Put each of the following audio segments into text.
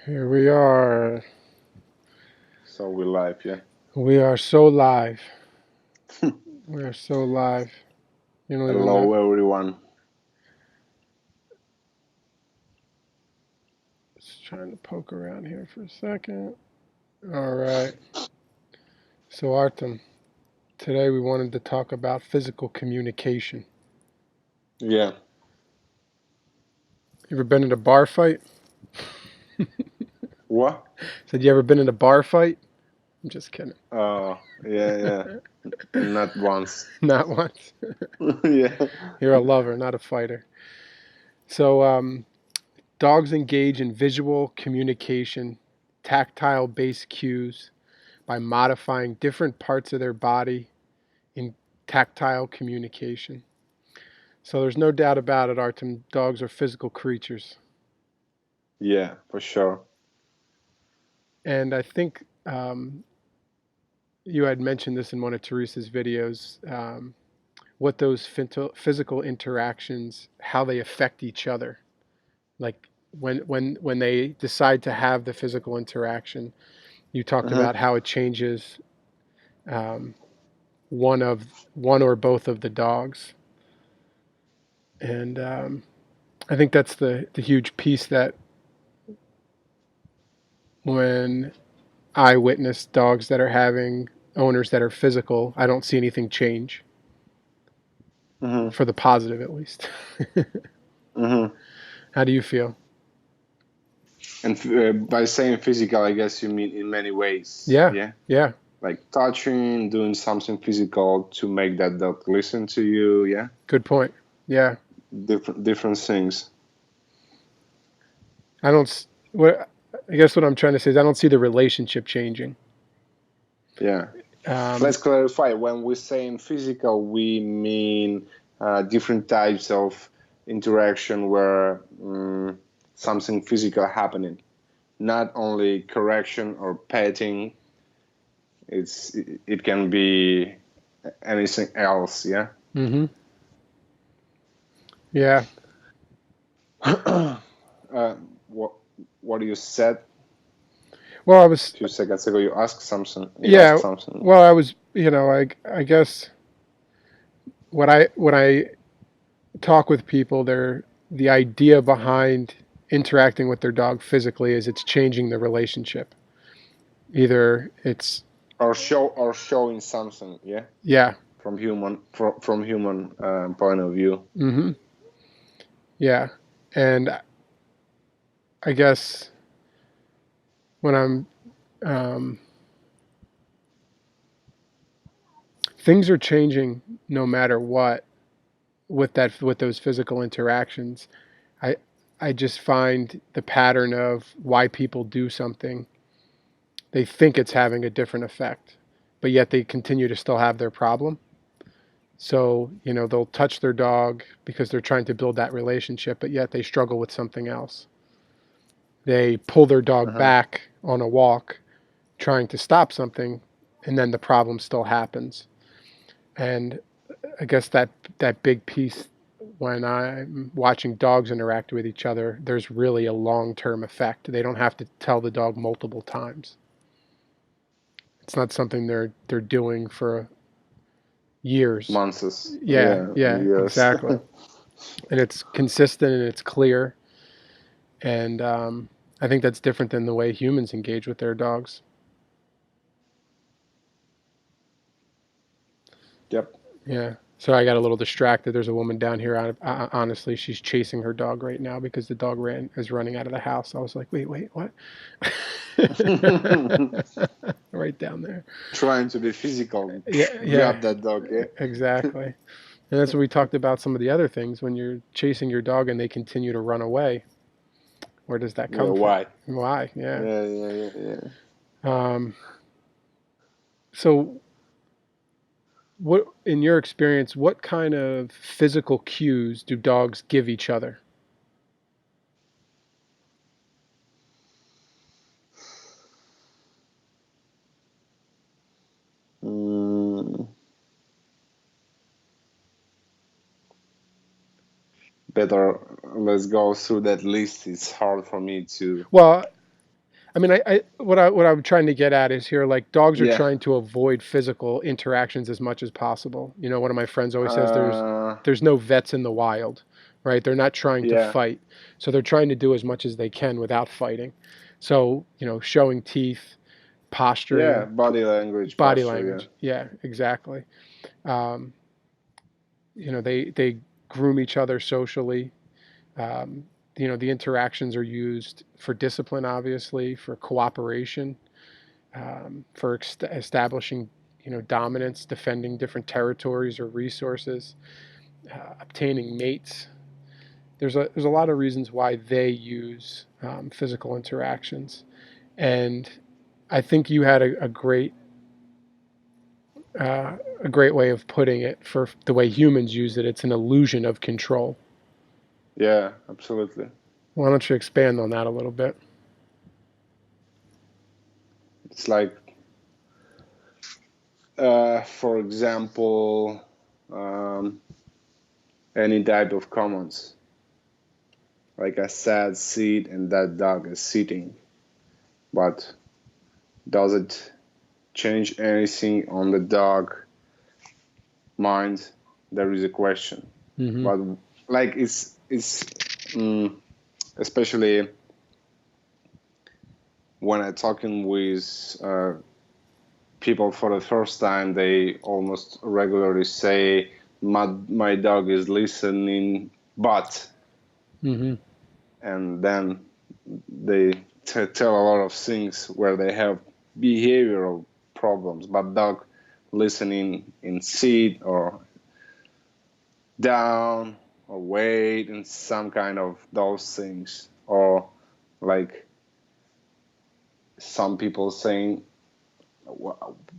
Here we are. So we're live, yeah. We are so live. We are so live. You don't even know. Hello, everyone. Just trying to poke around here for a second. All right. So, Artem, today we wanted to talk about physical communication. Yeah. You ever been in a bar fight? What? Said you ever been in a bar fight? I'm just kidding. Oh, yeah, yeah. Not once. Not once. Yeah. You're a lover, not a fighter. So, dogs engage in visual communication, tactile based cues by modifying different parts of their body in tactile communication. So there's no doubt about it, Artem. Dogs are physical creatures. Yeah, for sure. And I think you had mentioned this in one of Teresa's videos, what those physical interactions, how they affect each other. Like when they decide to have the physical interaction, you talked Uh-huh. about how it changes um, one or both of the dogs. And I think that's the huge piece that when I witness dogs that are having owners that are physical, I don't see anything change Uh-huh. for the positive, at least. Uh-huh. How do you feel? And by saying physical, I guess you mean in many ways. Yeah, Yeah. yeah, Like touching, doing something physical to make that dog listen to you. Yeah. good point. Yeah, Different things. I don't. What I guess what I'm trying to say is I don't see the relationship changing. Yeah. Um, Let's clarify. When we say in physical, we mean different types of interaction where something physical happening, not only correction or petting. It can be anything else. Yeah. mm-hmm. Yeah. uh, what what you said Well, I a was. few seconds ago? You asked something. You asked Yeah. something. Well, I was. I guess when I talk with people, the idea behind interacting with their dog physically is it's changing the relationship. Either it's Or showing something. Yeah. yeah, From human point of view. mm-hmm, yeah, and I guess when I'm things are changing no matter what with those physical interactions. I I just find the pattern of why people do something. They think it's having a different effect, but yet they continue to still have their problem. So, they'll touch their dog because they're trying to build that relationship, but yet they struggle with something else. They pull their dog Uh-huh. back on a walk trying to stop something, and then the problem still happens. And I guess that big piece when I'm watching dogs interact with each other, there's really a long-term effect. They don't have to tell the dog multiple times. It's not something they're doing for years. Months. Yeah, Yeah. yeah, Yes. exactly. And it's consistent and it's clear. And I think that's different than the way humans engage with their dogs. Yep. Yeah. So I got a little distracted. There's a woman down here. Honestly, she's chasing her dog right now because the dog is running out of the house. I was like, wait, what? Right down there. Trying to be physical. Yeah, yeah, Grab that dog, yeah? exactly. And that's what we talked about. Some of the other things when you're chasing your dog and they continue to run away. Where does that Yeah, come from? why? Why? Yeah. Yeah, yeah, yeah, yeah. Um, so what, in your experience, what kind of physical cues do dogs give each other? Mm, better let's go through that list. It's hard for me to. Well, I mean, what I'm trying to get at is here, like dogs are Yeah. trying to avoid physical interactions as much as possible. You know, one of my friends always says Uh, there's no vets in the wild, right? They're not trying to yeah. fight, so they're trying to do as much as they can without fighting. So you know, showing teeth, Yeah. posturing, Body language, body posture. Yeah. language. Yeah, exactly. Um, you know, they groom each other socially. Um, you know, the interactions are used for discipline, obviously, for cooperation, for establishing, you know, dominance, defending different territories or resources, obtaining mates. There's a lot of reasons why they use physical interactions, and I think you had a great way of putting it for the way humans use it. It's an illusion of control. Yeah. Absolutely. Why don't you expand on that a little bit? It's like, for example, um, any type of commands. Like I said, sit, and that dog is sitting. But does it change anything on the dog mind? There is a question. Mm-hmm. But like it's especially when I'm talking with people for the first time, they almost regularly say, my dog is listening, but, Mm-hmm. and then they tell a lot of things where they have behavioral problems, but dog listening in sit or down or wait and some kind of those things, or like some people saying,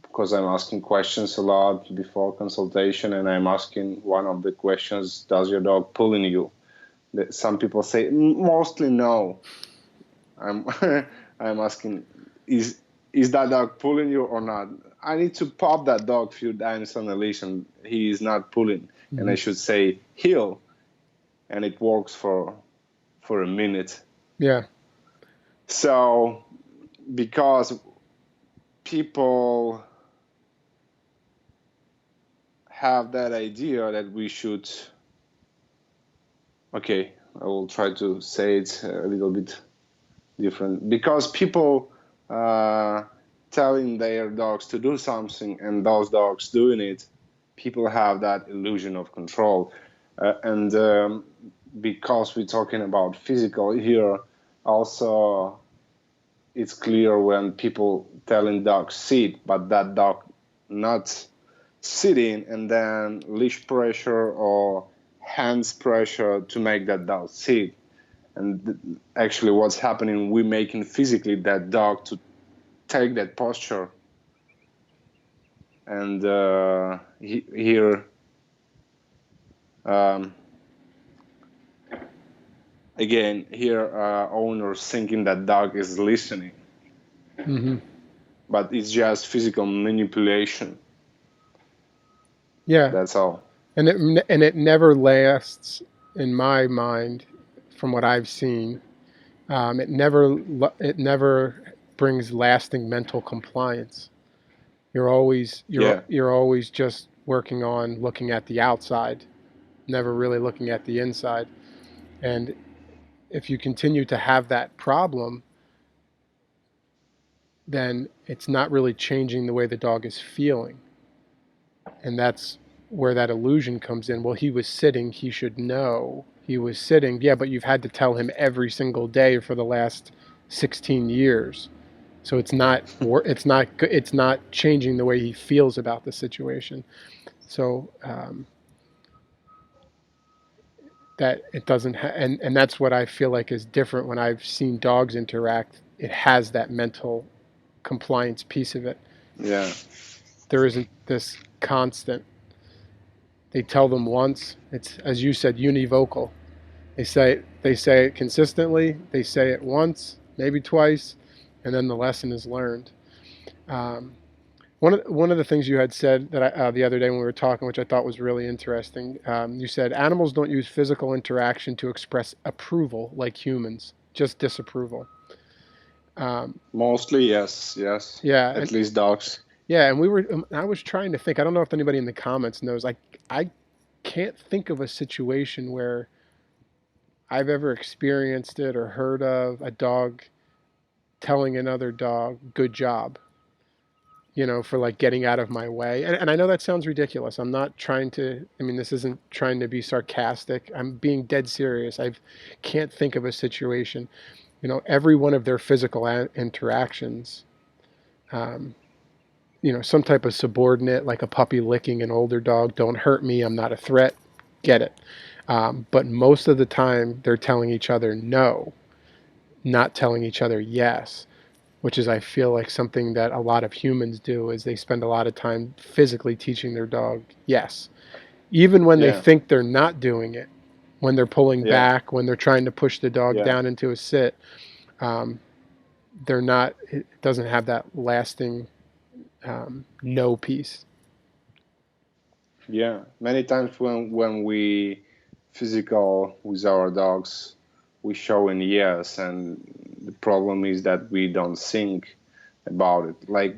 because I'm asking questions a lot before consultation, and I'm asking one of the questions, does your dog pulling you? Some people say mostly no. I'm I'm asking, is that dog pulling you or not? I need to pop that dog a few times on the leash and he is not pulling, and Mm-hmm. I should say heel, and it works for a minute. Yeah. So because people have that idea that we should, okay, I will try to say it a little bit different, because people uh, telling their dogs to do something and those dogs doing it, people have that illusion of control, and because we're talking about physical here, also it's clear when people telling dogs sit, but that dog not sitting, and then leash pressure or hands pressure to make that dog sit. And actually what's happening, we're making physically that dog to take that posture. And here um, again, here owners thinking that dog is listening, Mm-hmm. but it's just physical manipulation. Yeah. That's all. And it never lasts in my mind, from what I've seen. It never brings lasting mental compliance. Yeah. You're always just working on looking at the outside, never really looking at the inside. And if you continue to have that problem, then it's not really changing the way the dog is feeling. And that's where that illusion comes in. Well, he was sitting, he should know he was sitting. Yeah, but you've had to tell him every single day for the last 16 years. So it's not changing the way he feels about the situation. So that it doesn't and that's what I feel like is different when I've seen dogs interact. It has that mental compliance piece of it. Yeah. There isn't this constant. They tell them once. It's, as you said, univocal. They say it consistently. They say it once, maybe twice, and then the lesson is learned. Um, one of the things you had said that the other day when we were talking, which I thought was really interesting, you said animals don't use physical interaction to express approval like humans, just disapproval. Um, Mostly, yes, yes. yeah, At least dogs. and I was trying to think. I don't know if anybody in the comments knows. I can't think of a situation where I've ever experienced it or heard of a dog telling another dog, "Good job," for like getting out of my way. And I know that sounds ridiculous. I'm not trying to, I mean, this isn't trying to be sarcastic. I'm being dead serious. I can't think of a situation, every one of their physical interactions, um, some type of subordinate, like a puppy licking an older dog, don't hurt me, I'm not a threat, get it. But most of the time, they're telling each other no, not telling each other yes, which is, I feel like, something that a lot of humans do is they spend a lot of time physically teaching their dog yes, even when they Yeah, think they're not doing it, when they're pulling yeah, back, when they're trying to push the dog yeah, down into a sit. um, they're not, it doesn't have that lasting no piece. yeah. Many times when we physical with our dogs, we show in yes, and the problem is that we don't think about it. Like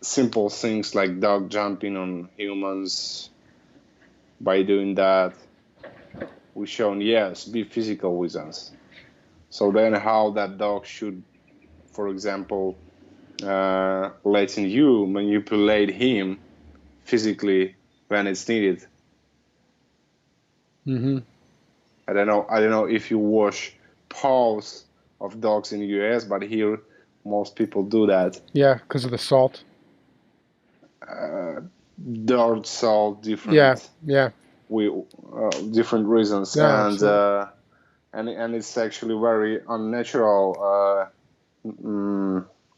simple things like dog jumping on humans. By doing that, we shown yes, be physical with us. So then, how that dog should, for example, letting you manipulate him physically when it's needed. Mm-hmm. I don't know if you wash paws of dogs in the US, but here most people do that. Yeah, because of the salt. Uh, Dogs are Yeah, different, yeah, we different reasons, no, absolutely. and it's actually very unnatural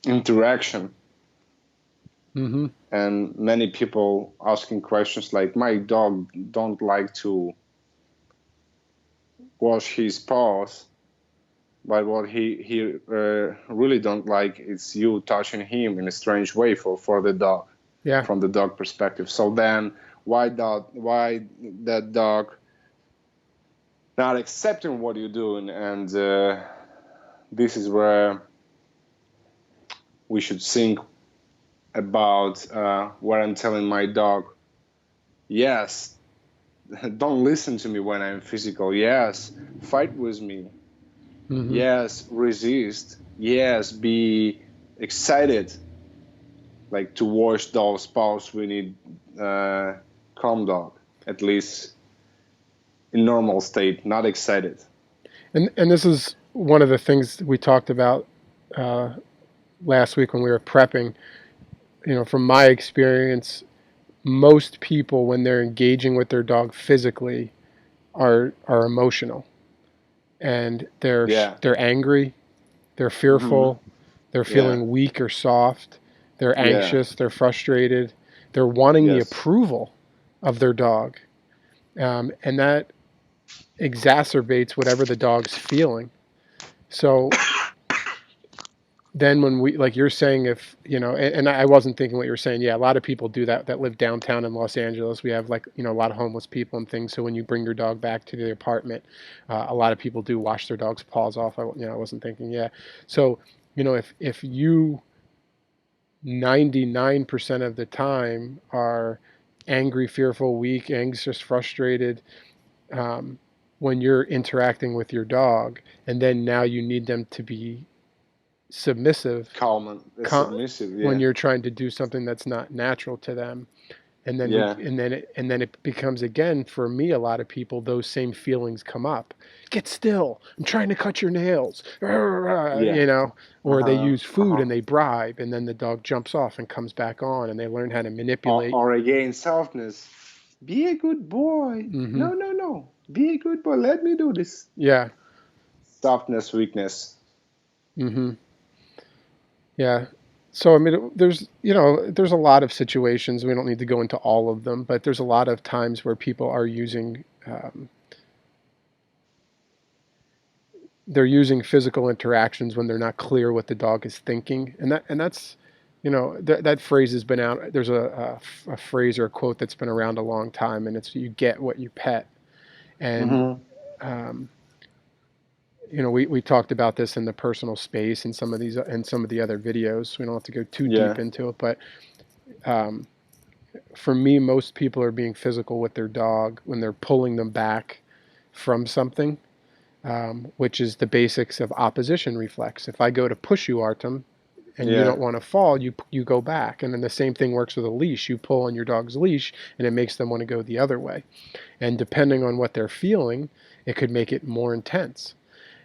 interaction. Mm-hmm. And many people asking questions like, "My dog don't like to wash his paws." But what he really don't like is you touching him in a strange way for the dog, Yeah. from the dog perspective. So then why that dog not accepting what you're doing? And this is where we should think about where I'm telling my dog, yes, don't listen to me when I'm physical. Yes, fight with me. Mm-hmm. Yes, resist. Yes, be excited. Like to wash those paws, we need calm dog, at least in normal state, not excited. And this is one of the things we talked about uh, last week when we were prepping. From my experience, most people, when they're engaging with their dog physically, are emotional, and Yeah. they're angry, they're Mm-hmm. fearful, they're Yeah. feeling weak or soft, they're Yeah. anxious, they're frustrated, they're wanting the Yes. approval of their dog, and that exacerbates whatever the dog's feeling. So then when we, like you're saying, if and I wasn't thinking what you were saying, yeah, a lot of people do that live downtown in Los Angeles. We have, like, a lot of homeless people and things, so when you bring your dog back to the apartment, a lot of people do wash their dog's paws off. I wasn't thinking, yeah. So if you 99% of the time are angry, fearful, weak, anxious, frustrated, um, when you're interacting with your dog, and then now you need them to be submissive, Calm and submissive. when Yeah. you're trying to do something that's not natural to them, and then Yeah. it becomes, again, for me, a lot of people, those same feelings come up. Get still, I'm trying to cut your nails. Yeah. Or they Uh-huh. use food Uh-huh. and they bribe, and then the dog jumps off and comes back on, and they learn how to Or, manipulate. or again, softness. Be a good boy. Hmm. No, no, no. Be a good boy. Let me do this. Yeah. Softness, weakness. Hmm. Yeah. So I mean, there's a lot of situations. We don't need to go into all of them, but there's a lot of times where people are using, they're using physical interactions when they're not clear what the dog is thinking, and that's that phrase has been out. There's a phrase or a quote that's been around a long time, and it's, you get what you pet. And Mm-hmm. um, we talked about this in the personal space and some of these and some of the other videos. We don't have to go too deep Yeah. into it, but for me, most people are being physical with their dog when they're pulling them back from something, which is the basics of opposition reflex. If I go to push you, Artem, and you Yeah. don't want to fall, you go back. And then the same thing works with a leash. You pull on your dog's leash, and it makes them want to go the other way. And depending on what they're feeling, it could make it more intense.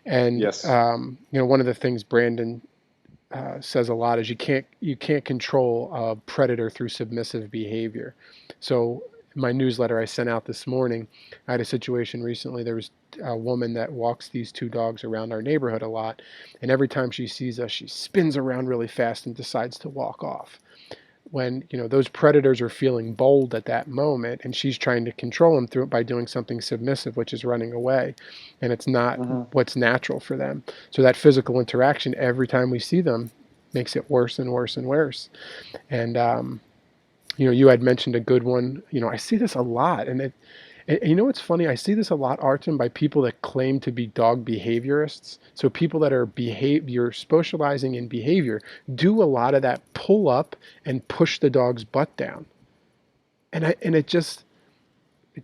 And Yes. one of the things Brandon says a lot is you can't control a predator through submissive behavior. So my newsletter I sent out this morning, I had a situation recently. There was a woman that walks these two dogs around our neighborhood a lot, and every time she sees us, she spins around really fast and decides to walk off. When those predators are feeling bold at that moment, and she's trying to control them through it by doing something submissive, which is running away, and it's not Hmm. what's natural for them. So that physical interaction every time we see them makes it worse and worse and worse. And you had mentioned a good one. I see this a lot, and what's funny? I see this a lot, Artem, by people that claim to be dog behaviorists. So people that are behavior socializing in behavior do a lot of that pull up and push the dog's butt down. And it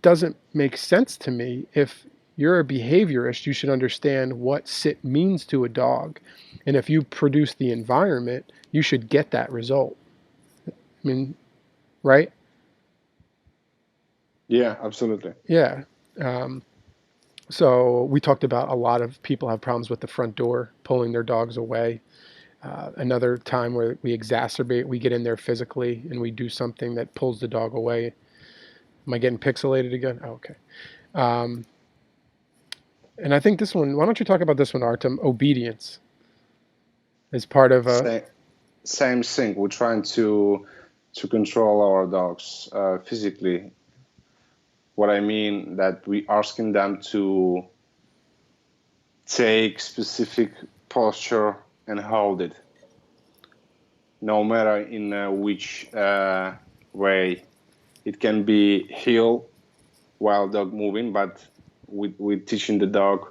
doesn't make sense to me. If you're a behaviorist, you should understand what sit means to a dog. And if you produce the environment, you should get that result. I mean, right? Yeah, absolutely. Yeah. So we talked about a lot of people have problems with the front door, pulling their dogs away. Another time where we exacerbate, we get in there physically and we do something that pulls the dog away. Am I getting pixelated again? Oh, okay. Um, and I think this one, why don't you talk about this one, Artem? Obedience is part of a. Same, same thing. We're trying to control our dogs physically. What I mean that we asking them to take specific posture and hold it, no matter in which way. It can be heel while dog moving, but with teaching the dog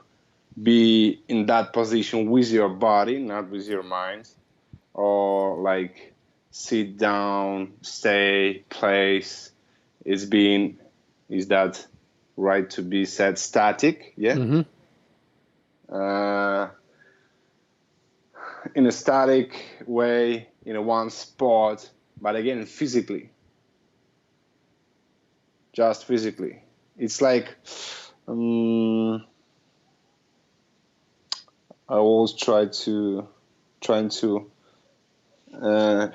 be in that position with your body, not with your mind, or like sit down, stay, place. Is that right to be said static? Yeah. Mm-hmm. Uh, in a static way, in a one spot, but again, physically, just physically. It's like, I always trying to uh,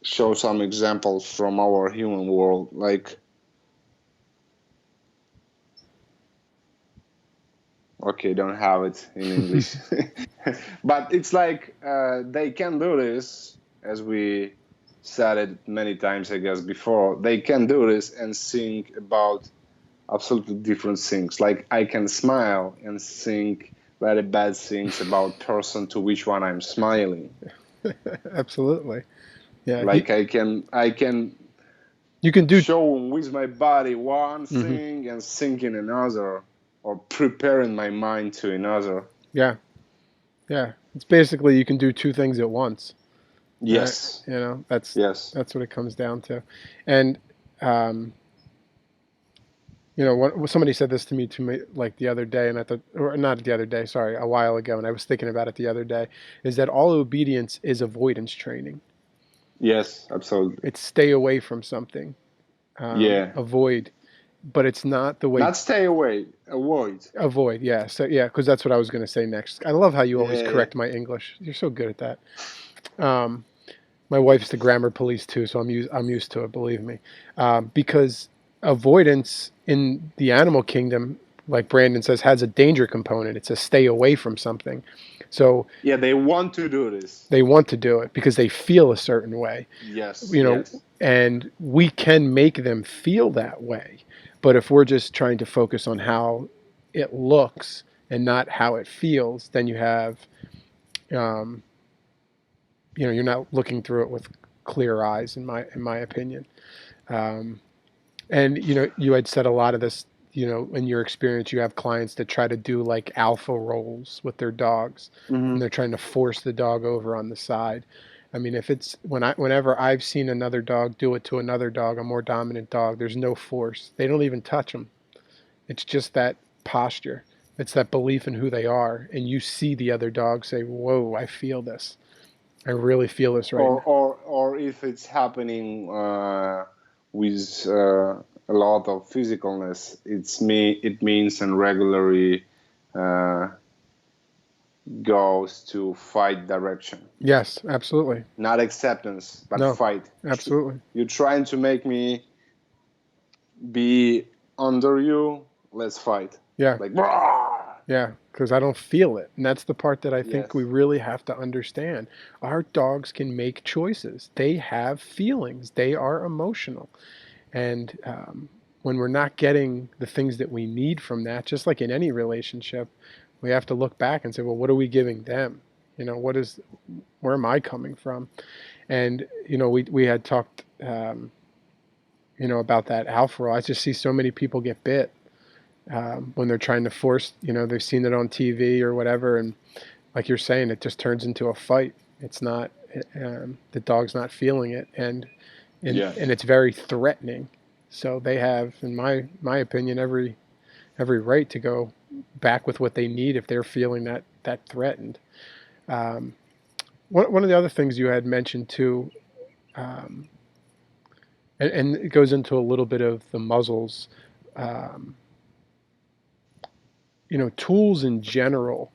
show some examples from our human world. Like, okay, don't have it in English, but it's like they can do this, as we said it many times, I guess, before. They can do this and think about absolutely different things. Like I can smile and think very bad things about person to which one I'm smiling. Absolutely. Yeah. Like I can You can do. show with my body one Mm-hmm. thing and thinking another, or preparing my mind to another. Yeah. Yeah. It's basically you can do two things at once. Right? Yes. That's Yes. that's what it comes down to. And um, somebody said this to me like the other day, and I thought, or not the other day, sorry, a while ago, and I was thinking about it the other day, is that all obedience is avoidance training. Yes, absolutely. It's stay away from something, Yeah. avoid, but it's not the way. Not stay away, avoid. Avoid, yeah. So yeah, because that's what I was going to say next. I love how you always Yeah. correct my English. You're so good at that. Um, my wife's the grammar police too, so I'm used to it. Believe me, because avoidance in the animal kingdom, like Brandon says, has a danger component. It's a stay away from something. So Yeah, they want to do this. they want to do it because they feel a certain way, Yes, you know, yes. and we can make them feel that way. But if we're just trying to focus on how it looks and not how it feels, then you have, um, you're not looking through it with clear eyes, in my opinion. Um, and you had said a lot of this in your experience, you have clients that try to do like alpha rolls with their dogs, and Hmm. they're trying to force the dog over on the side. I mean, if it's whenever I've seen another dog do it to another dog, a more dominant dog, there's no force. They don't even touch them. It's just that posture. It's that belief in who they are, and you see the other dog say, "Whoa, I feel this. I really feel this right now." Or if it's happening with a lot of physicalness, it means and regularly uh, goes to fight direction. Yes, absolutely. Not acceptance, but No, fight. absolutely. You're trying to make me be under you. Let's fight. Yeah, Like, "Brrr!" yeah, because I don't feel it. And that's the part that I think we Yes. really have to understand. Our dogs can make choices, they have feelings, they are emotional. And when we're not getting the things that we need from that, just like in any relationship, we have to look back and say, well, what are we giving them? Where am I coming from? And, we had talked, about that alpha roll. I just see so many people get bit when they're trying to force, they've seen it on TV or whatever. And like you're saying, it just turns into a fight. It's not, the dog's not feeling it. And Yes. it's very threatening. So they have, in my opinion, every right to go back with what they need if they're feeling that threatened. Um, one of the other things you had mentioned too, um, and it goes into a little bit of the muzzles, um, tools in general,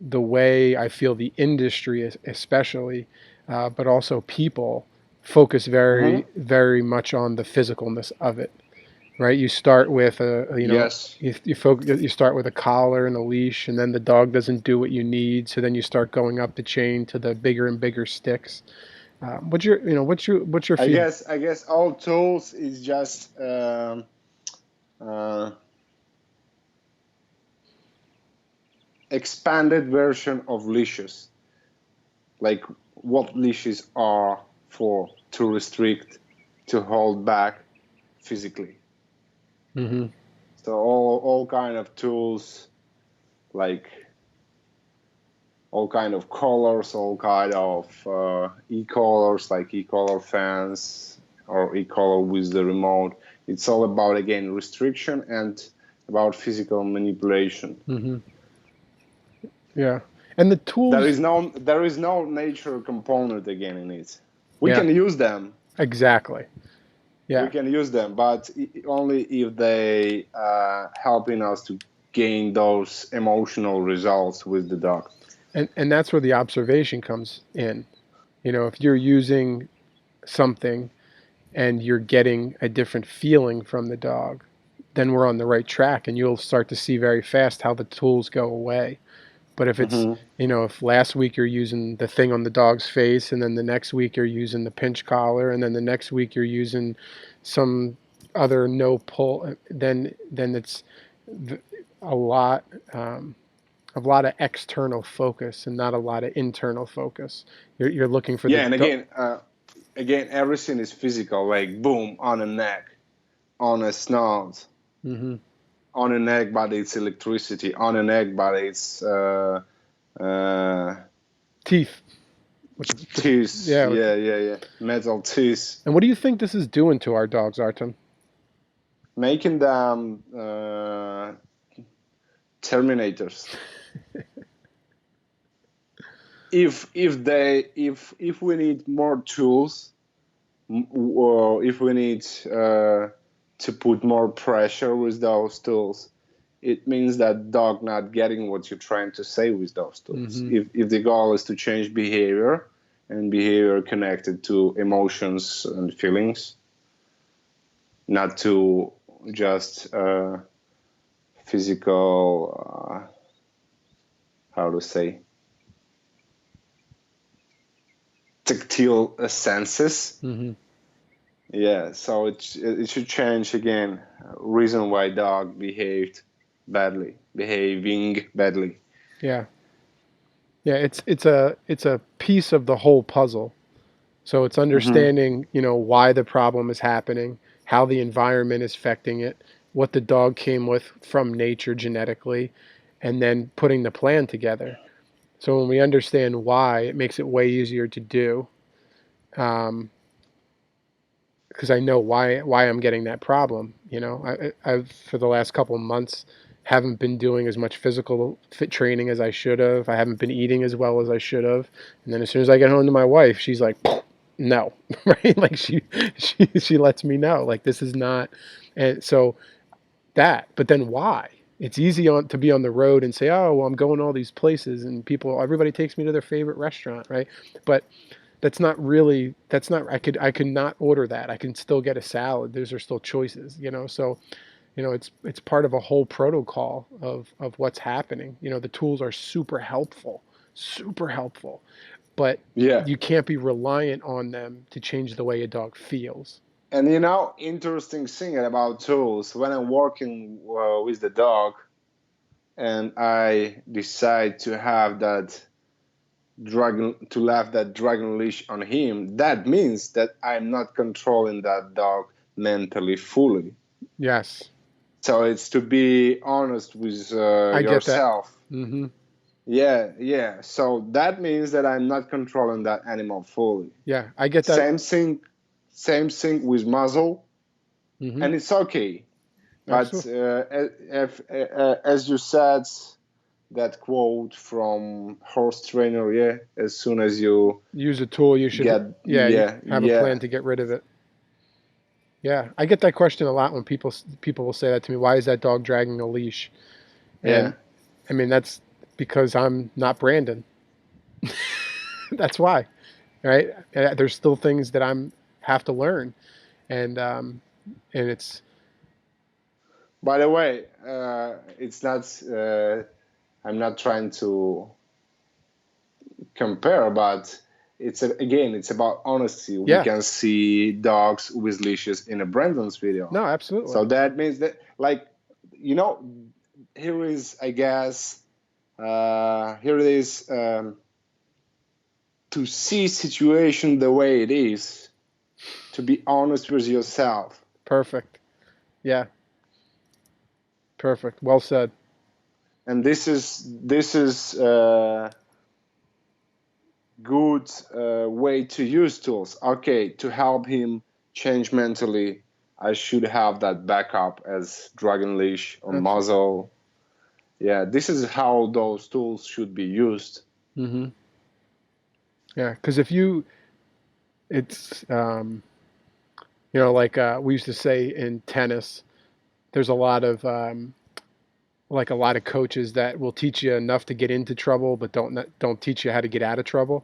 the way I feel the industry, especially, but also people, focus Hmm. very, very much on the physicalness of it. Right? You start with Yes. you start with a collar and a leash, and then the dog doesn't do what you need, so then you start going up the chain to the bigger and bigger sticks. What's your feedback? I guess all tools is just uh, expanded version of leashes. Like what leashes are for to restrict, to hold back physically. Mm-hmm. So all kind of tools, like all kind of colors, all kind of e-collars, like e-collar fans or e-collar with the remote. It's all about, again, restriction and about physical manipulation. Mm-hmm. Yeah, and the tools. There is no nature component again in it. We Yeah, can use them. exactly. We Yeah, can use them, but only if they helping us to gain those emotional results with the dog. and that's where the observation comes in. If you're using something and you're getting a different feeling from the dog, then we're on the right track, and you'll start to see very fast how the tools go away. But if it's, Mm-hmm. if last week you're using the thing on the dog's face, and then the next week you're using the pinch collar, and then the next week you're using some other no pull, then it's a lot, a lot of external focus and not a lot of internal focus. You're looking for the Yeah, and again, everything is physical. Like boom on a neck, on a snout, mm-hmm. on a neck, but it's electricity. On a neck, but it's uh, Teeth. teeth. Yeah. Yeah. Metal teeth, And what do you think this is doing to our dogs, Artem? making them terminators. If we need more tools, or if we need to put more pressure with those tools, it means that dog not getting what you're trying to say with those tools. Mm-hmm. If the goal is to change behavior, and behavior connected to emotions and feelings, not to just physical, how to say, tactile senses. Mm-hmm. Yeah, so it should change again. Reason why dog behaving badly. Yeah. Yeah. It's a piece of the whole puzzle. So it's Mm-hmm. understanding, why the problem is happening, how the environment is affecting it, what the dog came with from nature genetically, and then putting the plan together. So when we understand why, it makes it way easier to do. Um, because I know why I'm getting that problem. You know, I've for the last couple of months haven't been doing as much physical fit training as I should have. I haven't been eating as well as I should have. And then as soon as I get home to my wife, she's like, "No," right? Like she lets me know like this is not. And so that, but then why? It's easy to be on the road and say, "Oh, well, I'm going all these places, and everybody takes me to their favorite restaurant," right? But that's not I could not order that. I can still get a salad. Those are still choices, you know. So, you know, it's part of a whole protocol of what's happening. You know, the tools are super helpful, but Yeah. you can't be reliant on them to change the way a dog feels. And interesting thing about tools, when I'm working with the dog and I decide to have that dragon leash on him, that means that I'm not controlling that dog mentally fully. Yes, So it's to be honest with I get that. yourself. Mm-hmm. Yeah, yeah. So that means that I'm not controlling that animal fully. Yeah, I get that. Same thing with muzzle, Mm-hmm. and it's okay. But Absolutely. as you said, that quote from horse trainer, yeah, as soon as you Use a tool, you should. get, Yeah, you yeah, have a yeah, plan to get rid of it. Yeah, I get that question a lot when people will say that to me. Why is that dog dragging a leash? yeah. And I mean that's because I'm not Brandon. That's why, right? There's still things that I'm have to learn, and it's By the way, it's not. I'm not trying to compare, but again, it's about honesty. We yeah, can see dogs with leashes in a Brandon's video, no, absolutely, so that means that, like, you know, here is, I guess, here it is, to see situation the way it is, to be honest with yourself. perfect. Yeah, perfect. Well said. And this is good way to use tools. Okay, to help him change mentally, I should have that backup as dragon leash or Absolutely. muzzle. Yeah, this is how those tools should be used. Mm-hmm. Yeah, because if you, it's you know, like we used to say in tennis, there's a lot of like a lot of coaches that will teach you enough to get into trouble, but don't teach you how to get out of trouble.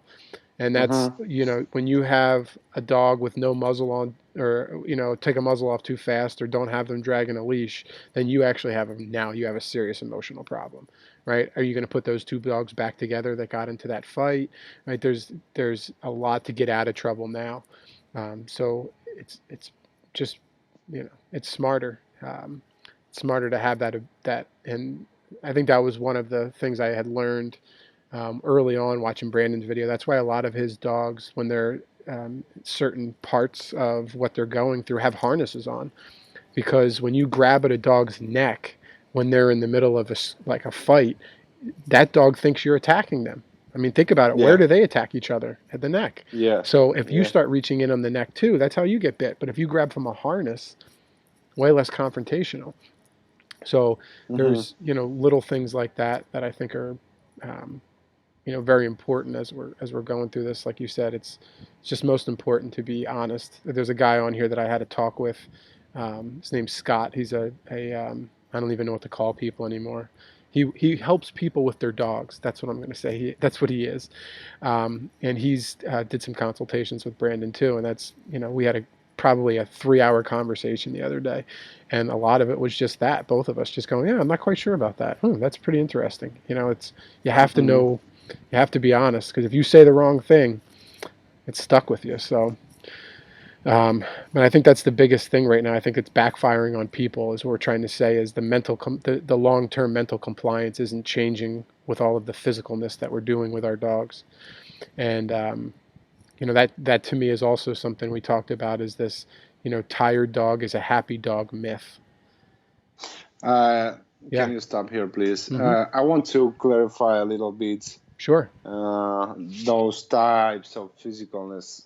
And that's, Mm-hmm. you know, when you have a dog with no muzzle on, or you know, take a muzzle off too fast, or don't have them dragging a leash, then you actually have now you have a serious emotional problem, right? Are you going to put those two dogs back together that got into that fight, right? There's a lot to get out of trouble now, so it's just, you know, it's smarter to have that. And I think that was one of the things I had learned early on watching Brandon's video. That's why a lot of his dogs, when they're certain parts of what they're going through, have harnesses on, because when you grab at a dog's neck when they're in the middle of like a fight, that dog thinks you're attacking them. I mean, think about it. Where Yeah, do they attack each other? At the neck. yeah, So if you yeah. start reaching in on the neck too, that's how you get bit. But if you grab from a harness, way less confrontational. So Mm-hmm. there's, you know, little things like that that I think are um, you know, very important as we're going through this. Like you said, it's just most important to be honest. There's a guy on here that I had a talk with. His name's Scott. He's a I don't even know what to call people anymore. He helps people with their dogs. That's what I'm going to say. That's what he is. And he's did some consultations with Brandon too. And that's, you know, we had probably a 3 hour conversation the other day, and a lot of it was just that, both of us just going, yeah, I'm not quite sure about that. That's pretty interesting. You know, it's, you have to Mm-hmm. know, you have to be honest, because if you say the wrong thing, it's stuck with you. So, but I think that's the biggest thing right now. I think it's backfiring on people, is what we're trying to say, is the long term mental compliance isn't changing with all of the physicalness that we're doing with our dogs. And you know, that to me is also something we talked about, is this, you know, tired dog is a happy dog myth. Can Yeah. you stop here, please? Mm-hmm. I want to clarify a little bit Sure. those types of physicalness.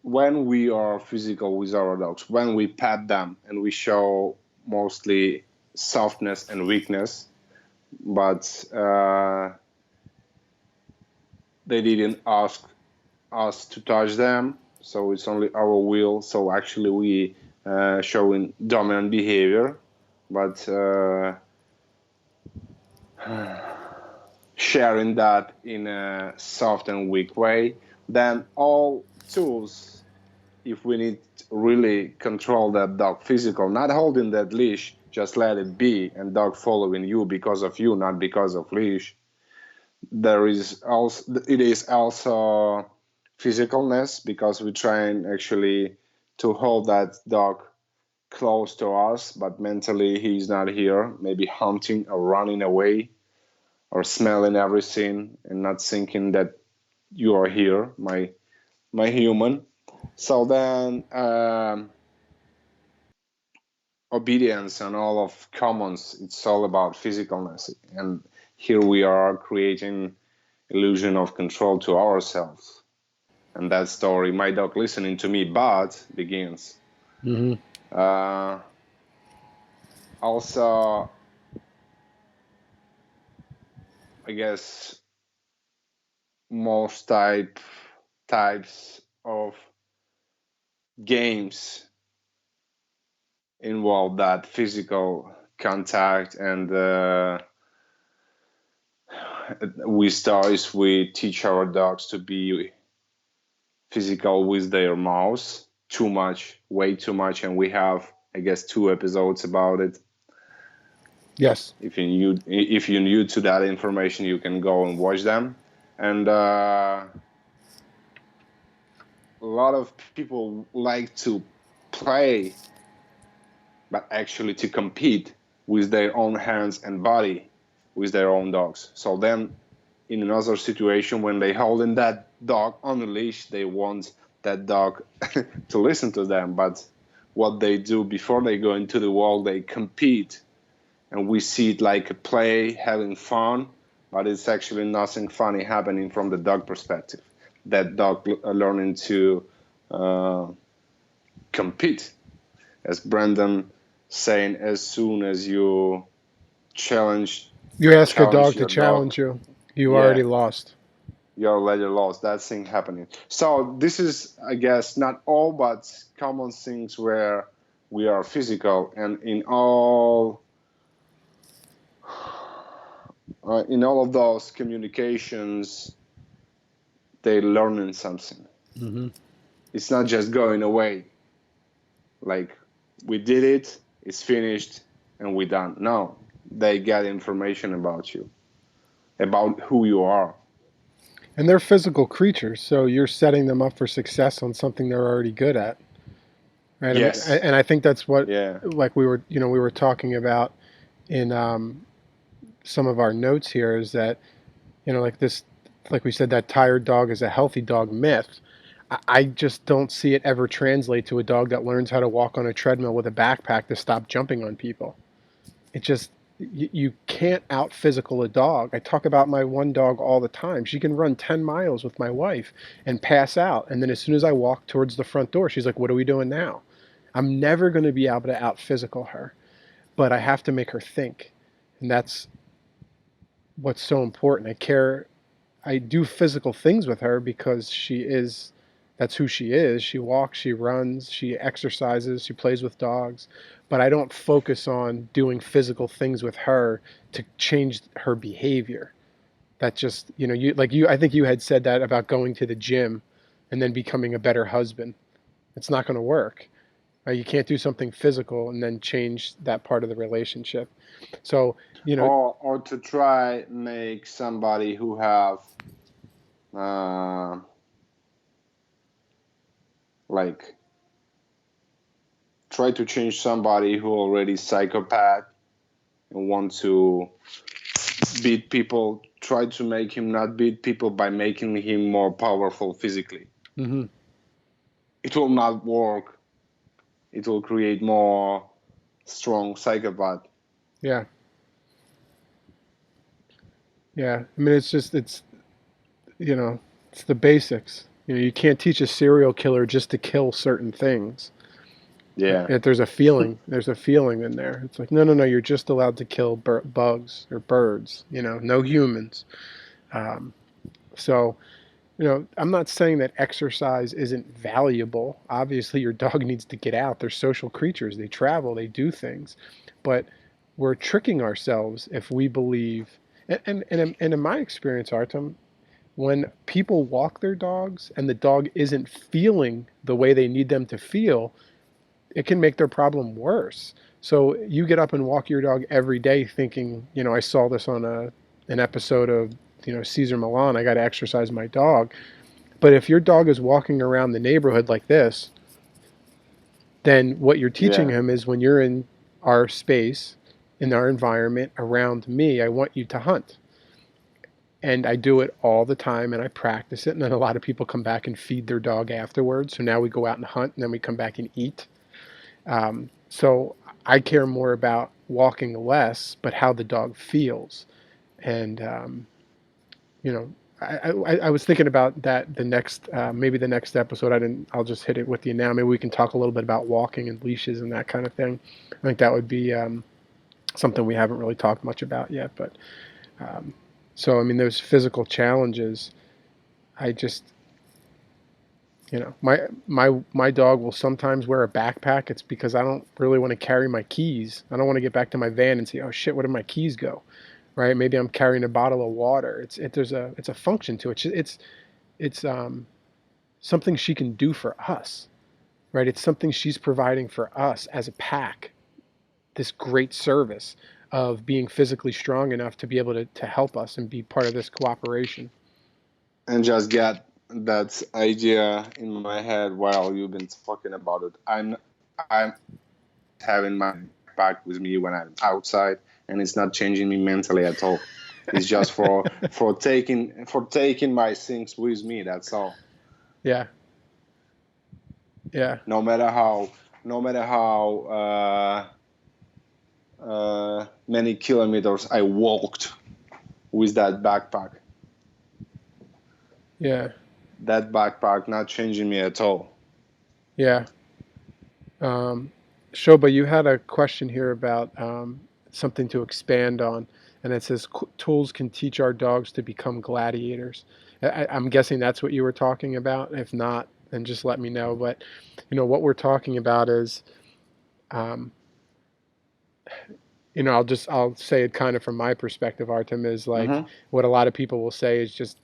When we are physical with our dogs, when we pat them and we show mostly softness and weakness, but they didn't ask us to touch them, so it's only our will. So actually, we showing dominant behavior, but sharing that in a soft and weak way. Then all tools, if we need to really control that dog physical, not holding that leash, just let it be, and dog following you because of you, not because of leash. It is also physicalness, because we train actually to hold that dog close to us, but mentally he's not here, maybe hunting or running away or smelling everything and not thinking that you are here, my human. So then obedience and all of commons, it's all about physicalness, and here we are creating illusion of control to ourselves. And that story, my dog listening to me, but begins. Mm-hmm. uh, Also, I guess most types of games involve that physical contact, and we teach our dogs to be physical with their mouths too much, way too much, and we have, I guess, 2 episodes about it. Yes. If you new to that information, you can go and watch them. And a lot of people like to play, but actually to compete with their own hands and body with their own dogs. So then, in another situation, when they holding that dog on a leash, they want that dog to listen to them. But what they do before they go into the world, they compete, and we see it like a play, having fun, but it's actually nothing funny happening from the dog perspective. That dog learning to uh, compete, as Brandon saying, as soon as you challenge You ask a challenge dog to your dog, challenge you, you already yeah, lost. you're already lost. That thing happening. So this is, I guess, not all, but common things where we are physical, and in all of those communications, they learning something. Mm-hmm. It's not just going away. Like, we did it, it's finished, and we done. No, they get information about you, about who you are. And they're physical creatures, so you're setting them up for success on something they're already good at, right? I mean, Yes. and I think that's what, Yeah. like we were talking about in some of our notes here, is that like this, like we said, that tired dog is a healthy dog myth. I just don't see it ever translate to a dog that learns how to walk on a treadmill with a backpack to stop jumping on people. It just you can't out physical a dog. I talk about my one dog all the time. She can run 10 miles with my wife and pass out. And then as soon as I walk towards the front door, she's like, "What are we doing now?" I'm never going to be able to out physical her, but I have to make her think. And that's what's so important. I do physical things with her because that's who she is. She walks, she runs, she exercises, she plays with dogs, but I don't focus on doing physical things with her to change her behavior. That just, I think you had said that about going to the gym and then becoming a better husband. It's not going to work. You can't do something physical and then change that part of the relationship. So, you know, Or to try make somebody who have uh, like try to change somebody who already psychopath and want to beat people. Try to make him not beat people by making him more powerful physically. mhm. It will not work. it will create more strong psychopath. Yeah. Yeah. I mean, it's, you know, it's the basics. You know, you can't teach a serial killer just to kill certain things. Yeah. There's a feeling. There's a feeling in there. It's like, no, no, no. You're just allowed to kill bugs or birds. You know, no humans. Um, so, you know, I'm not saying that exercise isn't valuable. Obviously, your dog needs to get out. They're social creatures. They travel. They do things, but we're tricking ourselves if we believe. And in my experience, Artem, when people walk their dogs and the dog isn't feeling the way they need them to feel, it can make their problem worse. So you get up and walk your dog every day thinking, you know, I saw this on an episode of, you know, Caesar Milan, I got to exercise my dog. But if your dog is walking around the neighborhood like this, then what you're teaching Yeah. him is when you're in our space, in our environment around me, I want you to hunt. And I do it all the time and I practice it. And then a lot of people come back and feed their dog afterwards. So now we go out and hunt and then we come back and eat. So I care more about walking less, but how the dog feels. And, you know, I was thinking about that the next, maybe the next episode. I'll just hit it with you now. Maybe we can talk a little bit about walking and leashes and that kind of thing. I think that would be something we haven't really talked much about yet. But so, I mean, those physical challenges, I just, you know, my dog will sometimes wear a backpack. It's because I don't really want to carry my keys. I don't want to get back to my van and say, oh shit, where did my keys go? Right? Maybe I'm carrying a bottle of water. It's a function to it. It's something she can do for us, right? It's something she's providing for us as a pack. This great service of being physically strong enough to be able to help us and be part of this cooperation. And just get that idea in my head while you've been talking about it. I'm having my backpack with me when I'm outside, and it's not changing me mentally at all. It's just for taking my things with me. That's all. Yeah, yeah, No matter how many kilometers I walked with that backpack. yeah, That backpack not changing me at all. yeah. Shoba, you had a question here about something to expand on, and it says tools can teach our dogs to become gladiators. I'm guessing that's what you were talking about. If not, then just let me know. But you know what we're talking about is, um, you know, I'll say it kind of from my perspective. Artem is like Mm-hmm. what a lot of people will say is just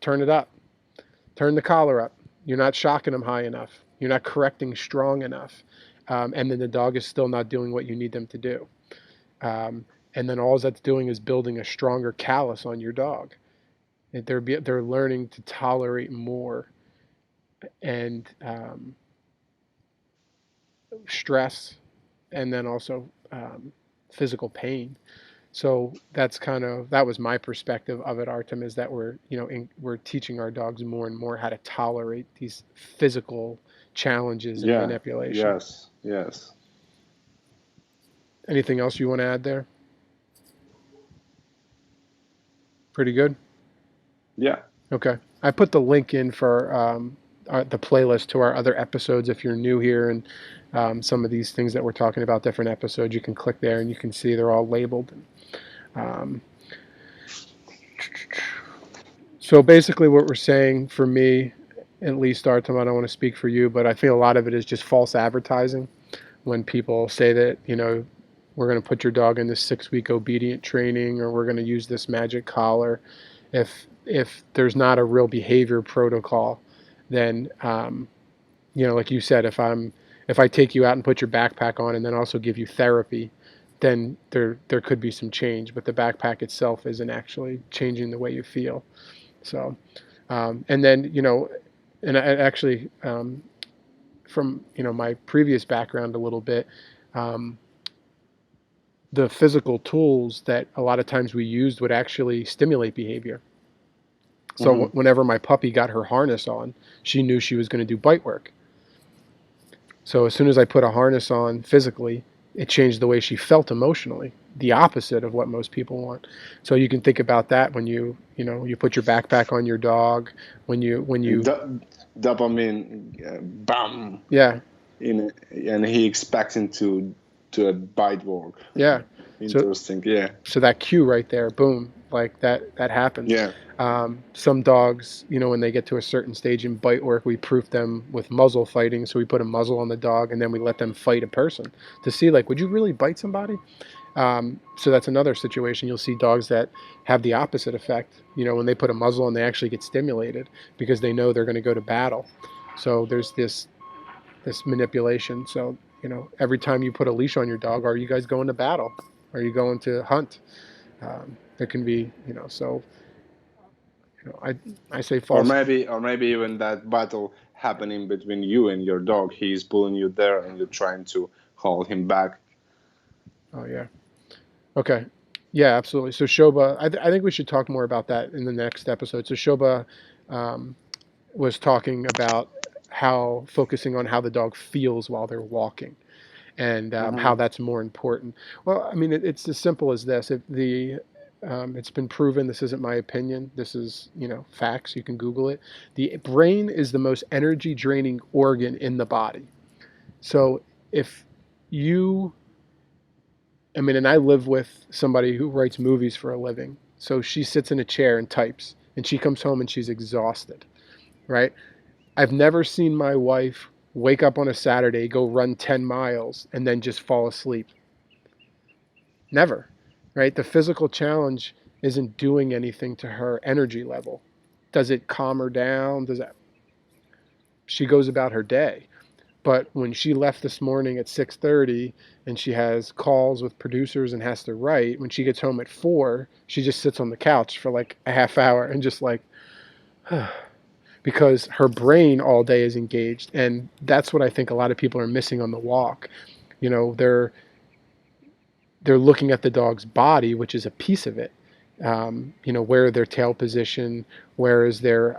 turn it up, turn the collar up. You're not shocking them high enough. You're not correcting strong enough, and then the dog is still not doing what you need them to do. Um, and then all that's doing is building a stronger callus on your dog. They're learning to tolerate more and stress, and then also physical pain. So that was my perspective of it, Artem, is that we're teaching our dogs more and more how to tolerate these physical challenges and Yeah. manipulation. Yes. Yes. Anything else you want to add there? Pretty good. Yeah. Okay. I put the link in for the playlist to our other episodes. If you're new here and some of these things that we're talking about, different episodes, you can click there and you can see they're all labeled. Um, so basically, what we're saying for me, at least, Artem, I don't want to speak for you, but I think a lot of it is just false advertising. When people say that, you know, we're going to put your dog in this 6-week obedient training or we're going to use this magic collar, if there's not a real behavior protocol, then you know, like you said, if I take you out and put your backpack on and then also give you therapy, then there could be some change, but the backpack itself isn't actually changing the way you feel. So and then, you know, and I actually from, you know, my previous background a little bit, um, the physical tools that a lot of times we used would actually stimulate behavior. So Mm-hmm. whenever my puppy got her harness on, she knew she was going to do bite work. So as soon as I put a harness on physically, it changed the way she felt emotionally, the opposite of what most people want. So you can think about that when you put your backpack on your dog, when you Dopamine, bam, yeah, and he expecting to a bite work. yeah. So Interesting. Yeah. so that cue right there, boom, like that happens. Yeah. Some dogs, when they get to a certain stage in bite work, we proof them with muzzle fighting. So we put a muzzle on the dog and then we let them fight a person to see, like, would you really bite somebody? So that's another situation. You'll see dogs that have the opposite effect. When they put a muzzle on, they actually get stimulated because they know they're going to go to battle. So there's this manipulation. So every time you put a leash on your dog, are you guys going to battle? Are you going to hunt? There can be, so I say Or false. maybe even that battle happening between you and your dog. He's pulling you there, and you're trying to hold him back. Oh yeah. Okay. Yeah, absolutely. So Shoba, I think we should talk more about that in the next episode. So Shoba um, was talking about how focusing on how the dog feels while they're walking, and how Mm-hmm. that's more important. Well, I mean, it's as simple as this. If it's been proven. This isn't my opinion. This is facts. You can Google it. The brain is the most energy draining organ in the body. So if you and I live with somebody who writes movies for a living. So she sits in a chair and types, and she comes home and she's exhausted, right? I've never seen my wife wake up on a Saturday, go run 10 miles, and then just fall asleep. Never, right? The physical challenge isn't doing anything to her energy level. Does it calm her down? She goes about her day. But when she left this morning at 6:30 and she has calls with producers and has to write, when she gets home at 4, she just sits on the couch for like a half hour and just like because her brain all day is engaged, and that's what I think a lot of people are missing on the walk. They're looking at the dog's body, which is a piece of it. Where their tail position, where is their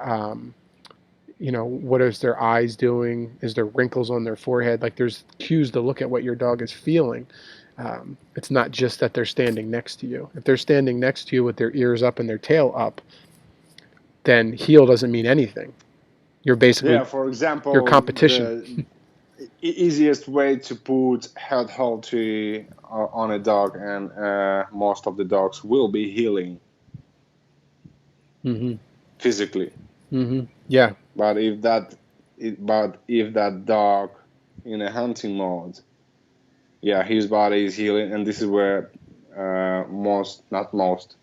what is their eyes doing? Is there wrinkles on their forehead? Like there's cues to look at what your dog is feeling. It's not just that they're standing next to you. If they're standing next to you with their ears up and their tail up, then heel doesn't mean anything. You're Yeah. basically For your example, competition. the easiest way to put head halter on a dog, and most of the dogs will be healing Mm-hmm. physically. Mm-hmm. Yeah. But if that dog in a hunting mode, yeah, his body is healing, and this is where not most,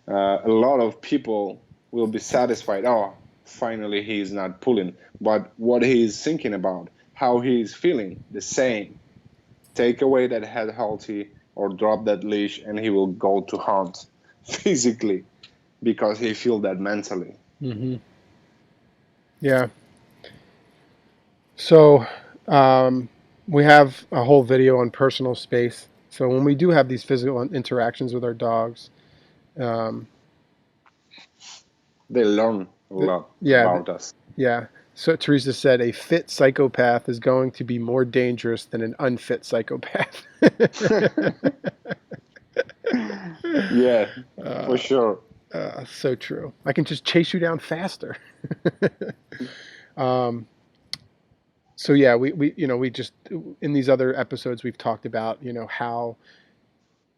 a lot of people will be satisfied. Oh, finally he's not pulling. But what he's thinking about, how he's feeling, the same. Take away that head halter or drop that leash, and he will go to hunt physically because he feel that mentally. Mm-hmm. Yeah. So we have a whole video on personal space. So when we do have these physical interactions with our dogs, um, They learn a lot yeah, about us. yeah. So Teresa said a fit psychopath is going to be more dangerous than an unfit psychopath. Yeah, for uh, sure. so true. I can just chase you down faster. um, so yeah, we just in these other episodes we've talked about how,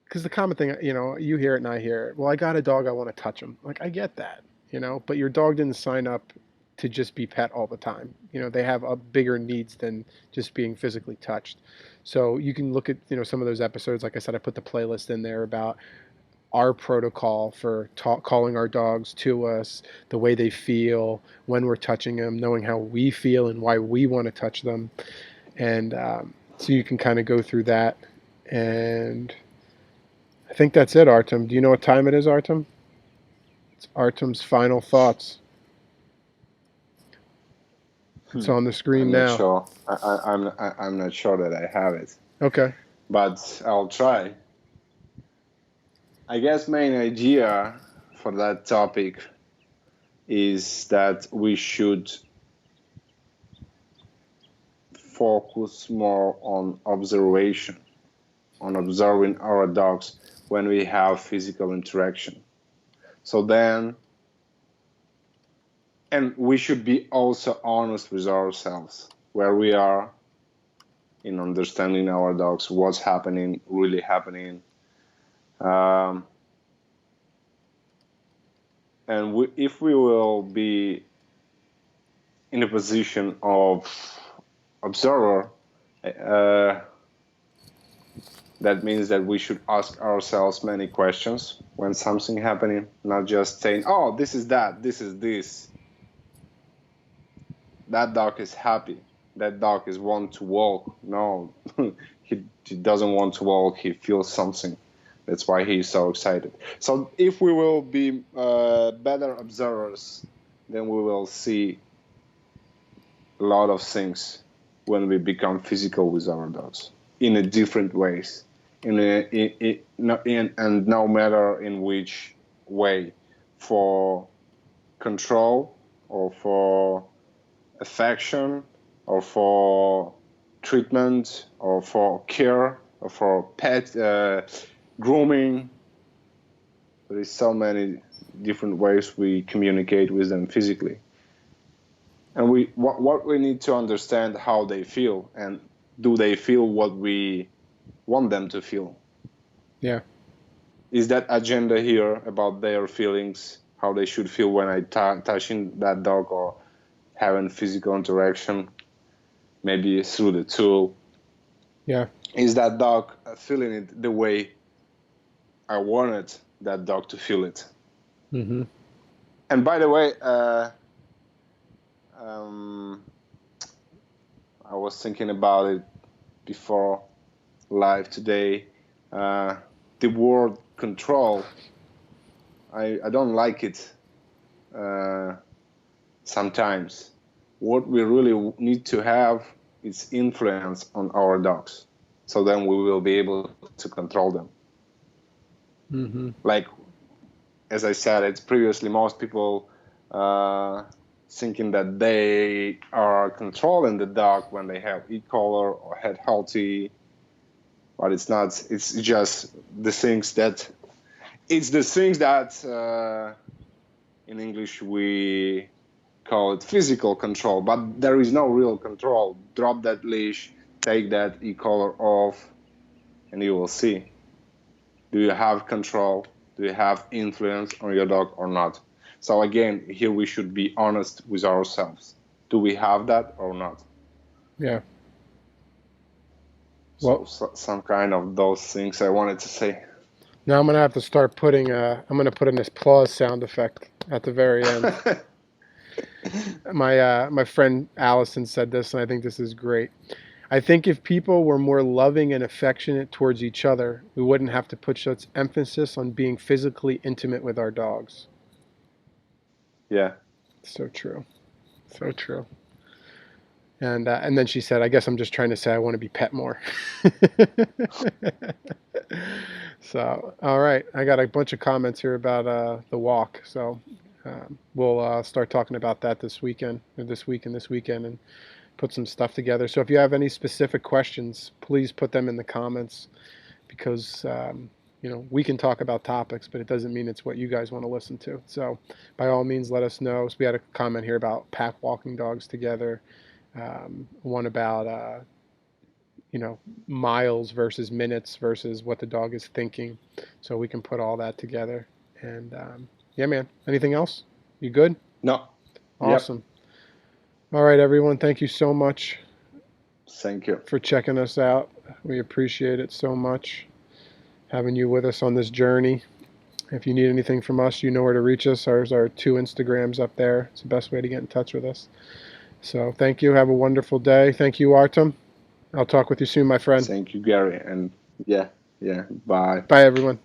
because the common thing, you hear it and I hear it. Well, I got a dog, I want to touch him. Like I get that, but your dog didn't sign up to just be pet all the time. They have a bigger needs than just being physically touched. So you can look at some of those episodes. Like I said, I put the playlist in there about our protocol for calling our dogs to us, the way they feel when we're touching them, knowing how we feel and why we want to touch them, and so you can kind of go through that. And I think that's it, Artem. Do you know what time it is, Artem? It's Artem's final thoughts. It's on the screen I'm not now. sure. I'm not sure that I have it, Okay. but I'll try. I guess main idea for that topic is that we should focus more on observation, on observing our dogs when we have physical interaction. So then, and we should be also honest with ourselves, where we are in understanding our dogs, what's happening, really happening. And if we will be in a position of observer, that means that we should ask ourselves many questions when something happening, not just saying, oh, this is that, this is this. That dog is happy. That dog is want to walk. No, he doesn't want to walk. He feels something. That's why he's so excited. So if we will be better observers, then we will see a lot of things when we become physical with our dogs in a different ways, and no matter in which way, for control or for affection or for treatment or for care or for pet grooming. There is so many different ways we communicate with them physically. And what we need to understand how they feel, and do they feel what we want them to feel? Yeah. Is that agenda here about their feelings, how they should feel when I touching that dog or having physical interaction, maybe through the tool? Yeah. Is that dog feeling it the way I wanted that dog to feel it? Mm-hmm. And by the way, I was thinking about it before live today. The word control, I don't like it sometimes. What we really need to have is influence on our dogs. So then we will be able to control them. Mm-hmm. Like, as I said, it's previously most people thinking that they are controlling the dog when they have e-collar or head healthy, but it's not. It's just the things that, in English we call it physical control, but there is no real control. Drop that leash, take that e-collar off, and you will see. Do you have control? Do you have influence on your dog or not? So again, here we should be honest with ourselves. Do we have that or not? Yeah. So some kind of those things I wanted to say. Now I'm gonna have to start putting. I'm gonna put in this pause sound effect at the very end. My friend Allison said this, and I think this is great. I think if people were more loving and affectionate towards each other, we wouldn't have to put such emphasis on being physically intimate with our dogs. Yeah. So true. So true. And then she said, I guess I'm just trying to say I want to be pet more. So, all right. I got a bunch of comments here about the walk. So we'll start talking about that this weekend, or this week and this weekend, and put some stuff together. So if you have any specific questions, please put them in the comments, because we can talk about topics, but it doesn't mean it's what you guys want to listen to. So by all means, let us know. So we had a comment here about pack walking dogs together. One about miles versus minutes versus what the dog is thinking. So we can put all that together. And yeah, man. Anything else? You good? No. Awesome. Yep. All right, everyone. Thank you so much. Thank you for checking us out. We appreciate it so much, having you with us on this journey. If you need anything from us, you know where to reach us. There's our 2 Instagrams up there. It's the best way to get in touch with us. So thank you. Have a wonderful day. Thank you, Artem. I'll talk with you soon, my friend. Thank you, Gary. And yeah. Bye. Bye, everyone.